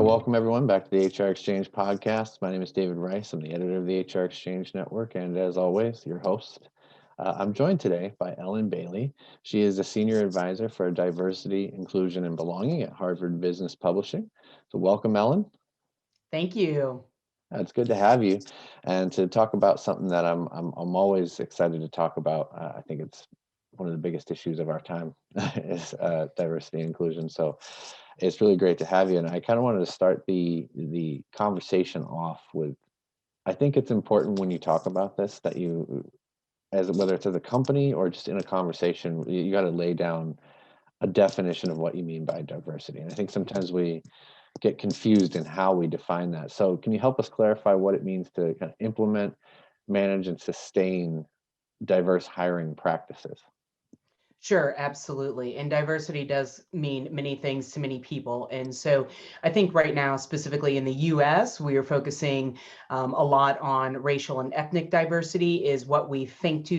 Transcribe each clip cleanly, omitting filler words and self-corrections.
welcome everyone back to the HR Exchange podcast. My name is David Rice. I'm the editor of the HR Exchange Network, and as always, your host. I'm joined today by Ellen Bailey. She is a senior advisor for diversity, inclusion, and belonging at Harvard Business Publishing. So welcome, Ellen. Thank you. It's good to have you, and to talk about something that I'm always excited to talk about. I think it's one of the biggest issues of our time is diversity and inclusion. So it's really great to have you. And I kind of wanted to start the conversation off with, I think it's important when you talk about this that you, as whether it's as a company or just in a conversation, you got to lay down a definition of what you mean by diversity. And I think sometimes we get confused in how we define that. So can you help us clarify what it means to kind of implement, manage, and sustain diverse hiring practices? Sure, absolutely. And diversity does mean many things to many people. And so I think right now, specifically in the US, we are focusing a lot on racial and ethnic diversity is what we think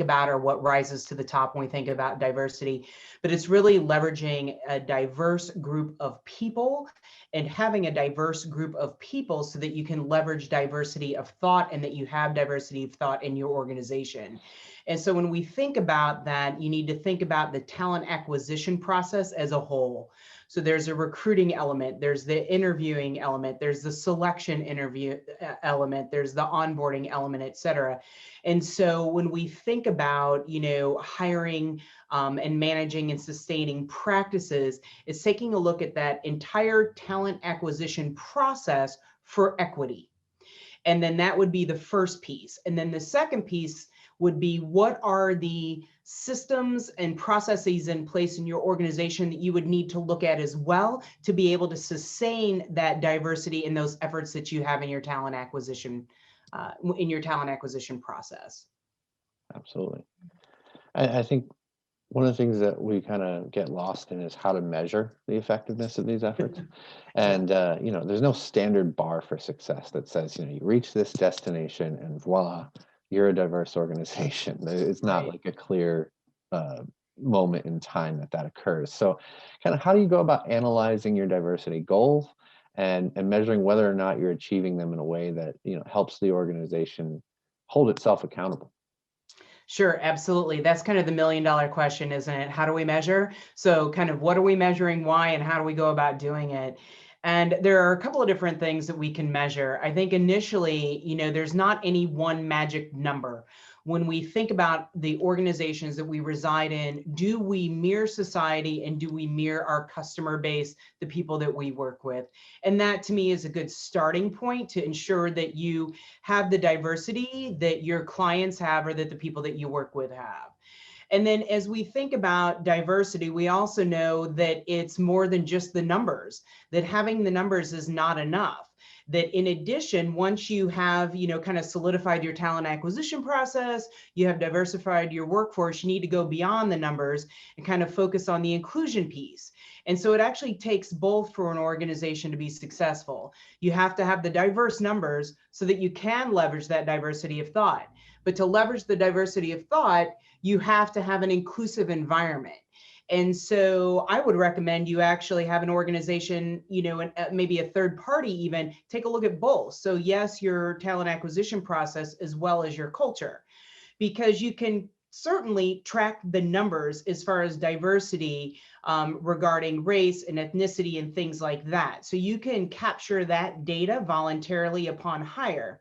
about or what rises to the top when we think about diversity. But it's really leveraging a diverse group of people and having a diverse group of people so that you can leverage diversity of thought and that you have diversity of thought in your organization. And so when we think about that, you need to think about the talent acquisition process as a whole. So there's a recruiting element, there's the interviewing element, there's the selection interview element, there's the onboarding element, et cetera. And so when we think about, hiring and managing and sustaining practices, it's taking a look at that entire talent acquisition process for equity. And then that would be the first piece. And then the second piece would be what are the systems and processes in place in your organization that you would need to look at as well to be able to sustain that diversity in those efforts that you have in your talent acquisition process. Absolutely. I think one of the things that we kind of get lost in is how to measure the effectiveness of these efforts. And, there's no standard bar for success that says, you reach this destination and voila, you're a diverse organization. It's not Right. like a clear moment in time that occurs. So kind of how do you go about analyzing your diversity goals and measuring whether or not you're achieving them in a way that, helps the organization hold itself accountable? Sure, absolutely. That's kind of the $1 million question, isn't it? How do we measure? So kind of what are we measuring, why, and how do we go about doing it? And there are a couple of different things that we can measure. I think initially, there's not any one magic number. When we think about the organizations that we reside in, do we mirror society and do we mirror our customer base, the people that we work with? And that to me is a good starting point to ensure that you have the diversity that your clients have or that the people that you work with have. And then as we think about diversity, we also know that it's more than just the numbers, that having the numbers is not enough. That in addition, once you have, kind of solidified your talent acquisition process, you have diversified your workforce, you need to go beyond the numbers and kind of focus on the inclusion piece. And so it actually takes both for an organization to be successful. You have to have the diverse numbers so that you can leverage that diversity of thought. But to leverage the diversity of thought, you have to have an inclusive environment. And so I would recommend you actually have an organization, and maybe a third party even take a look at both. So yes, your talent acquisition process as well as your culture, because you can certainly track the numbers as far as diversity regarding race and ethnicity and things like that. So you can capture that data voluntarily upon hire.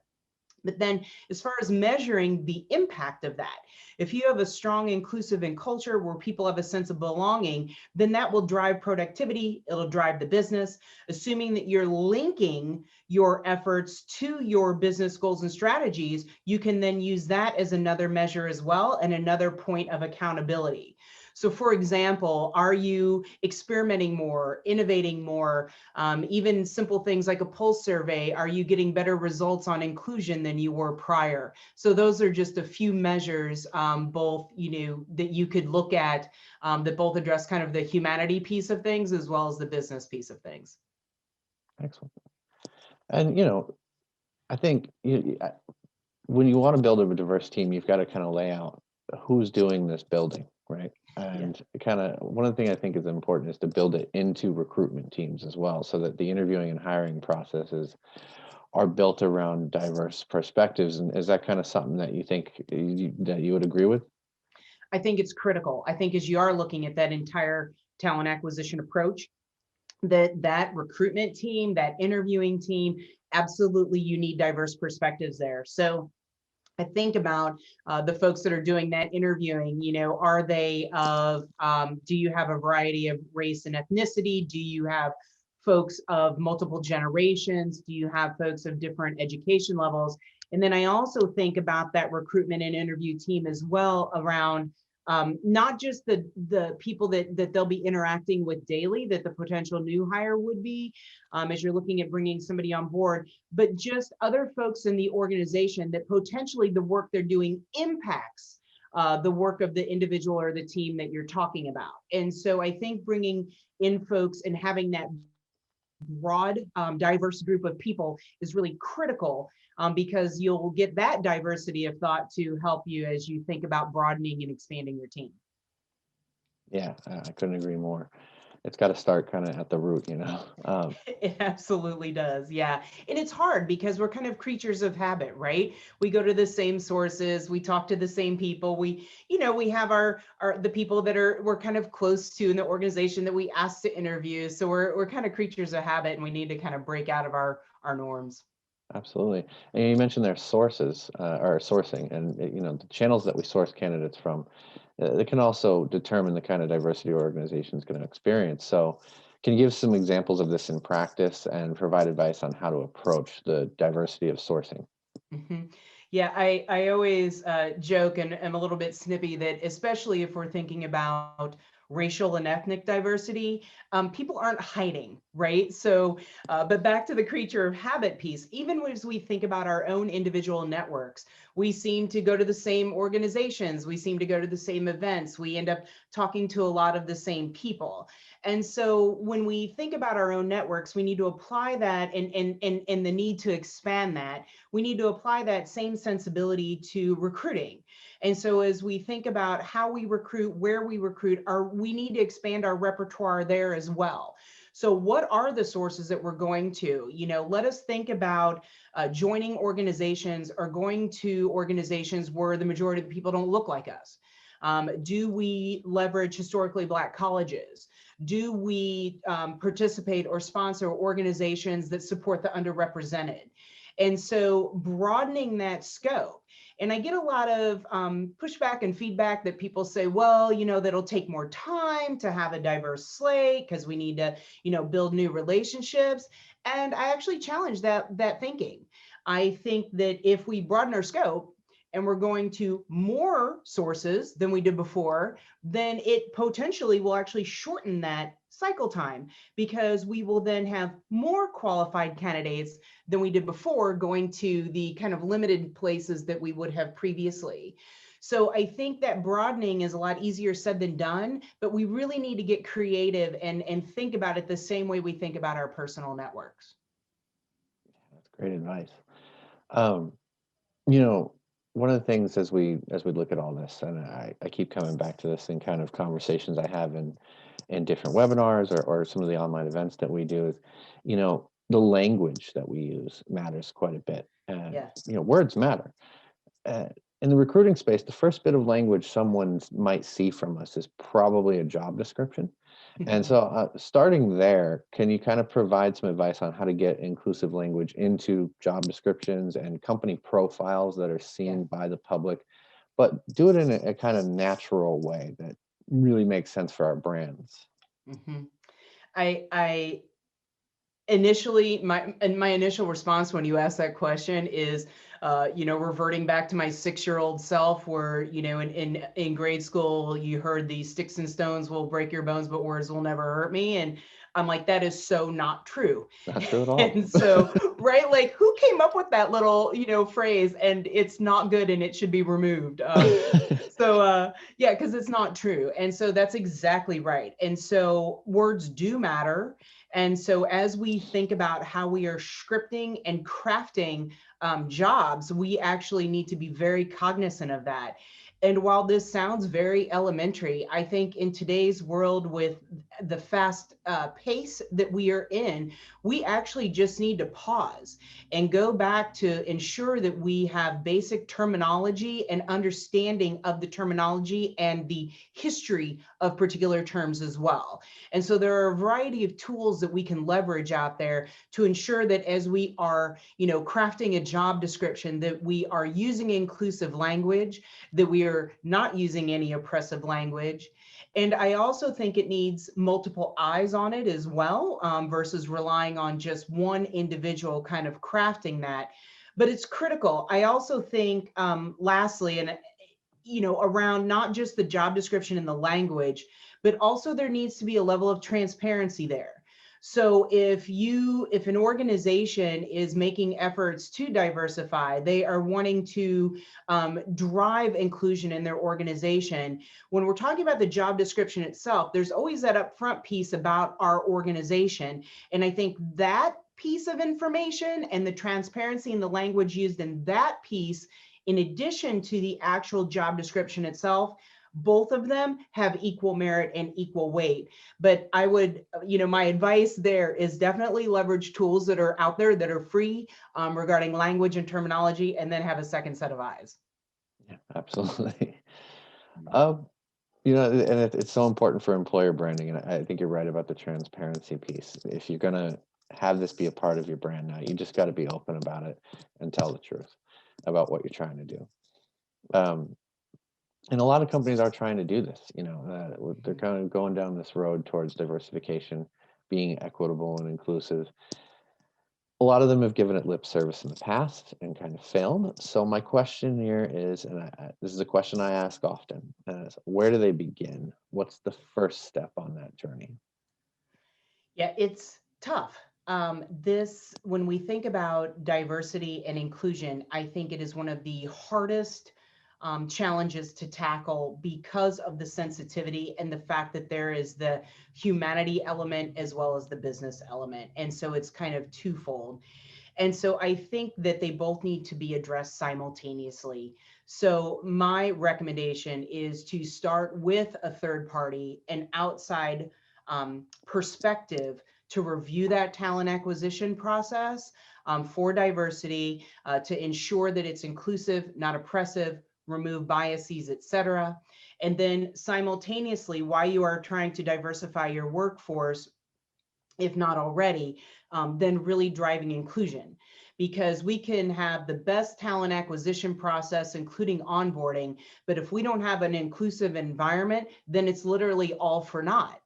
But then as far as measuring the impact of that, if you have a strong inclusive and culture where people have a sense of belonging, then that will drive productivity, it'll drive the business, assuming that you're linking your efforts to your business goals and strategies, you can then use that as another measure as well and another point of accountability. So for example, are you experimenting more, innovating more, even simple things like a pulse survey, are you getting better results on inclusion than you were prior? So those are just a few measures, both, that you could look at that both address kind of the humanity piece of things as well as the business piece of things. Excellent. And, I think when you want to build a diverse team, you've got to kind of lay out who's doing this building, right? Yeah. And kind of one of the things I think is important is to build it into recruitment teams as well, so that the interviewing and hiring processes are built around diverse perspectives. And is that kind of something that you think that you would agree with? I think it's critical. I think as you are looking at that entire talent acquisition approach, that recruitment team, that interviewing team, absolutely you need diverse perspectives there. So I think about the folks that are doing that interviewing, are they do you have a variety of race and ethnicity? Do you have folks of multiple generations? Do you have folks of different education levels? And then I also think about that recruitment and interview team as well around not just the people that they'll be interacting with daily, that the potential new hire would be, as you're looking at bringing somebody on board, but just other folks in the organization that potentially the work they're doing impacts the work of the individual or the team that you're talking about. And so I think bringing in folks and having that broad, diverse group of people is really critical, because you'll get that diversity of thought to help you as you think about broadening and expanding your team. Yeah, I couldn't agree more. It's got to start kind of at the root, you know. It absolutely does. Yeah. And it's hard because we're kind of creatures of habit, right? We go to the same sources, we talk to the same people. We have the people that we're kind of close to in the organization that we ask to interview. So we're kind of creatures of habit, and we need to kind of break out of our norms. Absolutely. And you mentioned their sources or sourcing, and the channels that we source candidates from, it can also determine the kind of diversity your organization is going to experience. So, can you give some examples of this in practice and provide advice on how to approach the diversity of sourcing? Mhm. Yeah, I always joke and am a little bit snippy that, especially if we're thinking about racial and ethnic diversity, people aren't hiding, right? So, but back to the creature of habit piece, even as we think about our own individual networks, we seem to go to the same organizations, we seem to go to the same events, we end up talking to a lot of the same people. And so when we think about our own networks, we need to apply that, and the need to expand that, we need to apply that same sensibility to recruiting. And so as we think about how we recruit, where we recruit, we need to expand our repertoire there as well. So what are the sources that we're going to? Let us think about joining organizations or going to organizations where the majority of the people don't look like us. Do we leverage historically Black colleges? Do we participate or sponsor organizations that support the underrepresented? And so broadening that scope. And I get a lot of pushback and feedback that people say, well, that'll take more time to have a diverse slate because we need to, build new relationships. And I actually challenge that thinking. I think that if we broaden our scope and we're going to more sources than we did before, then it potentially will actually shorten that cycle time, because we will then have more qualified candidates than we did before going to the kind of limited places that we would have previously. So I think that broadening is a lot easier said than done, but we really need to get creative and think about it the same way we think about our personal networks. That's great advice. Um, you know, One of the things as we look at all this, and I keep coming back to this in kind of conversations I have in different webinars or some of the online events that we do, is the language that we use matters quite a bit. And Yeah. words matter. uh, in the recruiting space, the first bit of language someone might see from us is probably a job description. And so, starting there, can you kind of provide some advice on how to get inclusive language into job descriptions and company profiles that are Yeah. seen by the public, but do it in a kind of natural way that really makes sense for our brands? hmm I initially my initial response when you asked that question is reverting back to my 6-year-old self, where in grade school you heard the sticks and stones will break your bones but words will never hurt me, and I'm like, that is so not true. Not true at all. And so, right, like, who came up with that little phrase, and it's not good and it should be removed. Yeah, because it's not true. And so that's exactly right. And so words do matter. And so as we think about how we are scripting and crafting jobs, we actually need to be very cognizant of that. And while this sounds very elementary, I think in today's world with the fast pace that we are in, we actually just need to pause and go back to ensure that we have basic terminology and understanding of the terminology and the history of particular terms as well. And so there are a variety of tools that we can leverage out there to ensure that as we are, crafting a job description, that we are using inclusive language, that we are not using any oppressive language. And I also think it needs multiple eyes on it as well, versus relying on just one individual kind of crafting that. But it's critical. I also think, lastly, and around not just the job description and the language, but also there needs to be a level of transparency there. So if an organization is making efforts to diversify, they are wanting to drive inclusion in their organization. When we're talking about the job description itself, there's always that upfront piece about our organization. And I think that piece of information and the transparency and the language used in that piece, in addition to the actual job description itself, both of them have equal merit and equal weight. But I would, my advice there is definitely leverage tools that are out there that are free, regarding language and terminology, and then have a second set of eyes. Yeah, absolutely. Um, and it's so important for employer branding, and I think you're right about the transparency piece. If you're gonna have this be a part of your brand now, you just got to be open about it and tell the truth about what you're trying to do. Um, and a lot of companies are trying to do this. They're kind of going down this road towards diversification, being equitable and inclusive. A lot of them have given it lip service in the past and kind of failed. So my question here is, and this is a question I ask often, is where do they begin? What's the first step on that journey? Yeah, it's tough. When we think about diversity and inclusion, I think it is one of the hardest challenges to tackle because of the sensitivity and the fact that there is the humanity element as well as the business element. And so it's kind of twofold. And so I think that they both need to be addressed simultaneously. So my recommendation is to start with a third party, an outside perspective, to review that talent acquisition process for diversity, to ensure that it's inclusive, not oppressive, remove biases, et cetera. And then simultaneously, while you are trying to diversify your workforce, if not already, then really driving inclusion. Because we can have the best talent acquisition process, including onboarding, but if we don't have an inclusive environment, then it's literally all for naught.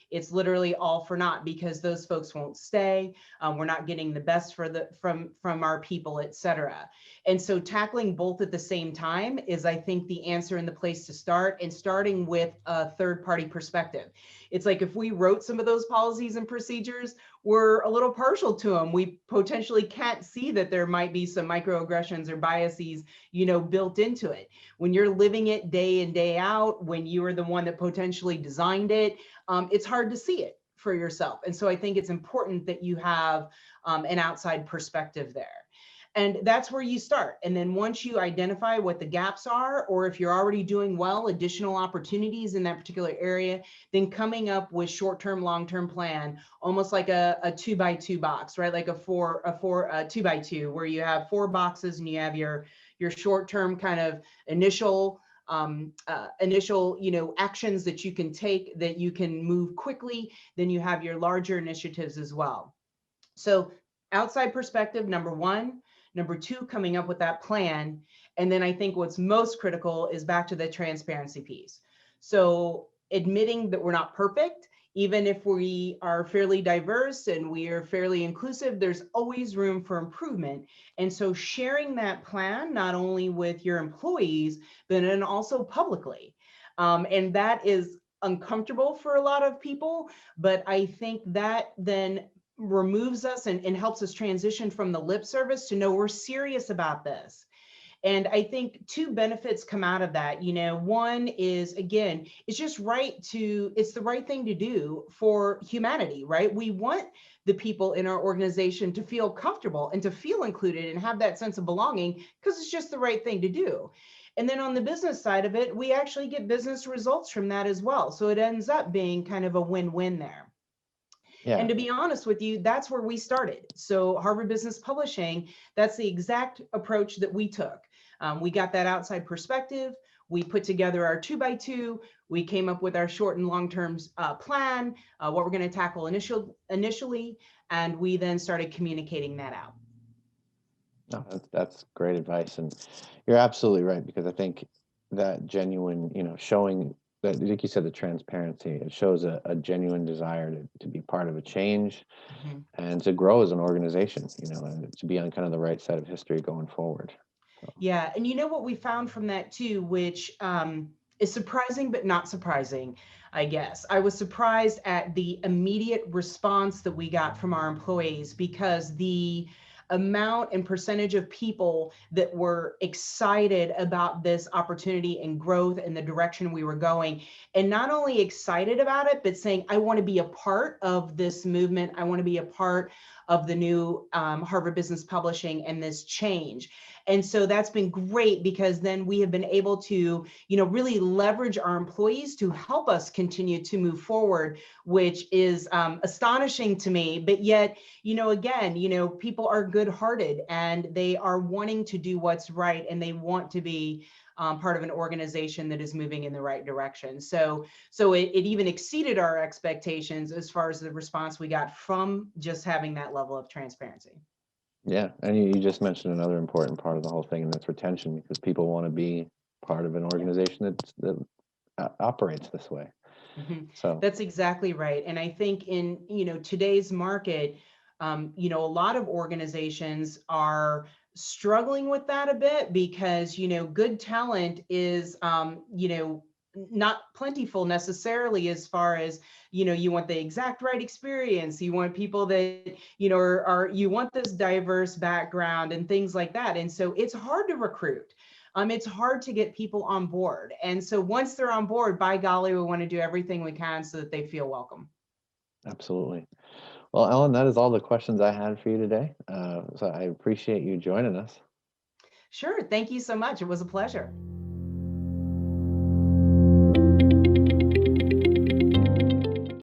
It's literally all for naught because those folks won't stay. We're not getting the best from our people, et cetera. And so tackling both at the same time is, I think, the answer and the place to start, and starting with a third party perspective. It's like if we wrote some of those policies and procedures, we're a little partial to them. We potentially can't see that there might be some microaggressions or biases, built into it. When you're living it day in, day out, when you are the one that potentially designed it, it's hard to see it for yourself. And so I think it's important that you have an outside perspective there. And that's where you start. And then once you identify what the gaps are, or if you're already doing well, additional opportunities in that particular area, then coming up with short-term, long-term plan, almost like a 2x2 box, right? Like a 2x2, where you have 4 boxes and you have your short-term kind of initial actions that you can take, that you can move quickly. Then you have your larger initiatives as well. So outside perspective, number one. Number two, coming up with that plan. And then I think what's most critical is back to the transparency piece. So admitting that we're not perfect, even if we are fairly diverse and we are fairly inclusive, there's always room for improvement. And so sharing that plan, not only with your employees, but then also publicly. And that is uncomfortable for a lot of people, but I think that then removes us and helps us transition from the lip service to know we're serious about this. And I think 2 benefits come out of that. One is, again, it's the right thing to do for humanity, right? We want the people in our organization to feel comfortable and to feel included and have that sense of belonging, because it's just the right thing to do. And then on the business side of it, we actually get business results from that as well. So it ends up being kind of a win-win there. And Yeah. to be honest with you, that's where we started. So Harvard Business Publishing, that's the exact approach that we took. We got that outside perspective. We put together our 2x2. We came up with our short and long-term plan, what we're going to tackle initially, and we then started communicating that out. No, that's great advice, and you're absolutely right, because I think that genuine, showing that, like you said, the transparency, it shows a genuine desire to be part of a change Mhm. and to grow as an organization, and to be on kind of the right side of history going forward. So, Yeah, and you know what we found from that too, which is surprising but not surprising, I guess. I was surprised at the immediate response that we got from our employees, because the amount and percentage of people that were excited about this opportunity and growth and the direction we were going, and not only excited about it, but saying, I want to be a part of this movement. I want to be a part of the new Harvard Business Publishing and this change. And so that's been great, because then we have been able to, really leverage our employees to help us continue to move forward, which is astonishing to me. But yet, again, people are good-hearted and they are wanting to do what's right, and they want to be part of an organization that is moving in the right direction. So it even exceeded our expectations as far as the response we got from just having that level of transparency. yeah, and you just mentioned another important part of the whole thing, and that's retention, because people want to be part of an Yeah. organization that operates this way. Mhm. So, That's exactly right. And I think in, today's market, a lot of organizations are struggling with that a bit, because, good talent is, not plentiful necessarily, as far as, you want the exact right experience. You want people that, you want this diverse background and things like that. And so it's hard to recruit. It's hard to get people on board. And so once they're on board, by golly, we want to do everything we can so that they feel welcome. absolutely. Well, Ellen, that is all the questions I had for you today. So I appreciate you joining us. Sure. Thank you so much. It was a pleasure.